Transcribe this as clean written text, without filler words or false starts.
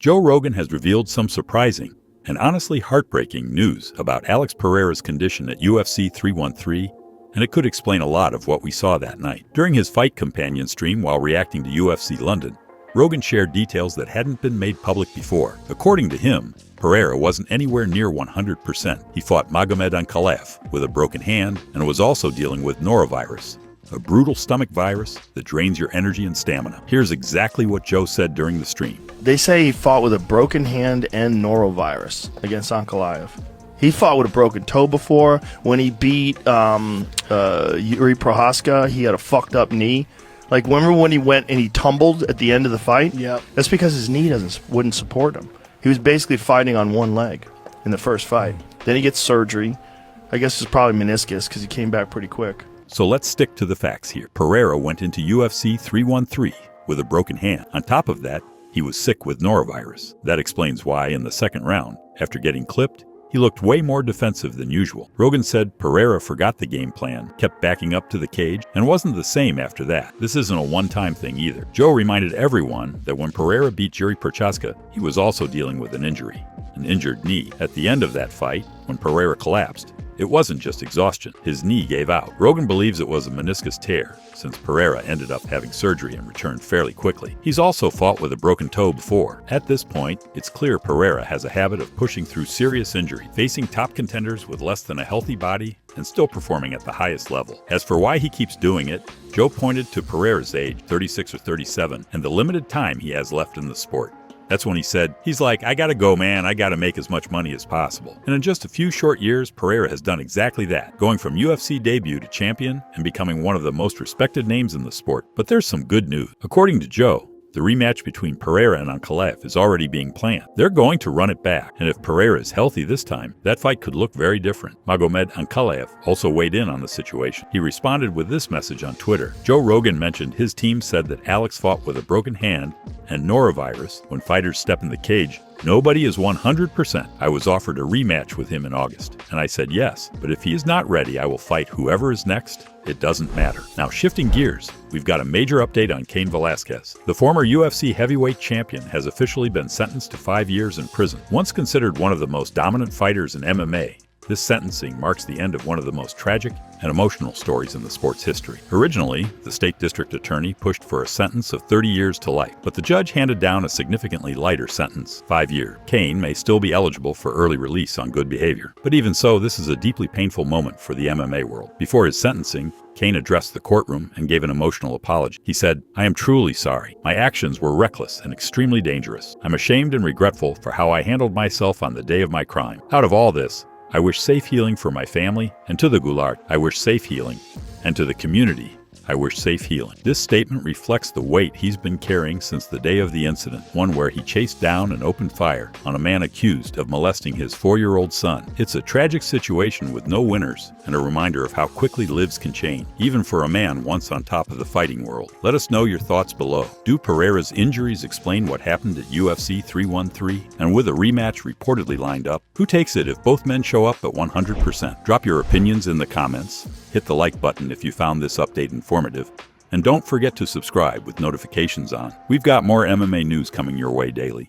Joe Rogan has revealed some surprising and honestly heartbreaking news about Alex Pereira's condition at UFC 313, and it could explain a lot of what we saw that night. During his Fight Companion stream while reacting to UFC London, Rogan shared details that hadn't been made public before. According to him, Pereira wasn't anywhere near 100%. He fought Magomed Ankalaev with a broken hand and was also dealing with norovirus, a brutal stomach virus that drains your energy and stamina. Here's exactly what Joe said during the stream. They say he fought with a broken hand and norovirus against Ankalaev. He fought with a broken toe before. When he beat Yuri Prohaska, he had a fucked up knee. Like, remember when he went and he tumbled at the end of the fight? Yep. That's because his knee wouldn't support him. He was basically fighting on one leg in the first fight. Then he gets surgery. I guess it's probably meniscus because he came back pretty quick. So let's stick to the facts here. Pereira went into UFC 313 with a broken hand. On top of that, he was sick with norovirus. That explains why, in the second round, after getting clipped, he looked way more defensive than usual. Rogan said Pereira forgot the game plan, kept backing up to the cage, and wasn't the same after that. This isn't a one-time thing either. Joe reminded everyone that when Pereira beat Yuri Prochaska, he was also dealing with an injury, an injured knee. At the end of that fight, when Pereira collapsed, it wasn't just exhaustion. His knee gave out. Rogan believes it was a meniscus tear, since Pereira ended up having surgery and returned fairly quickly. He's also fought with a broken toe before. At this point, it's clear Pereira has a habit of pushing through serious injury, facing top contenders with less than a healthy body, and still performing at the highest level. As for why he keeps doing it, Joe pointed to Pereira's age, 36 or 37, and the limited time he has left in the sport. That's when he said, he's like, I gotta go, man, I gotta make as much money as possible. And in just a few short years, Pereira has done exactly that, going from UFC debut to champion and becoming one of the most respected names in the sport. But there's some good news. According to Joe, the rematch between Pereira and Ankalaev is already being planned. They're going to run it back, and if Pereira is healthy this time, that fight could look very different. Magomed Ankalaev also weighed in on the situation. He responded with this message on Twitter. Joe Rogan mentioned his team said that Alex fought with a broken hand and norovirus. When fighters step in the cage, nobody is 100%. I was offered a rematch with him in August, and I said yes, but if he is not ready, I will fight whoever is next. It doesn't matter. Now, shifting gears, we've got a major update on Cain Velasquez. The former UFC heavyweight champion has officially been sentenced to 5 years in prison. Once considered one of the most dominant fighters in MMA, this sentencing marks the end of one of the most tragic and emotional stories in the sport's history. Originally, the state district attorney pushed for a sentence of 30 years to life, but the judge handed down a significantly lighter sentence, 5 years. Cain may still be eligible for early release on good behavior, but even so, this is a deeply painful moment for the MMA world. Before his sentencing, Cain addressed the courtroom and gave an emotional apology. He said, I am truly sorry. My actions were reckless and extremely dangerous. I'm ashamed and regretful for how I handled myself on the day of my crime. Out of all this, I wish safe healing for my family, and to the Goulart, I wish safe healing, and to the community, I wish safe healing. This statement reflects the weight he's been carrying since the day of the incident, one where he chased down and opened fire on a man accused of molesting his 4-year-old son. It's a tragic situation with no winners, and a reminder of how quickly lives can change, even for a man once on top of the fighting world. Let us know your thoughts below. Do Pereira's injuries explain what happened at UFC 313? And with a rematch reportedly lined up, who takes it if both men show up at 100%? Drop your opinions in the comments. Hit the like button if you found this update informative. And don't forget to subscribe with notifications on. We've got more MMA news coming your way daily.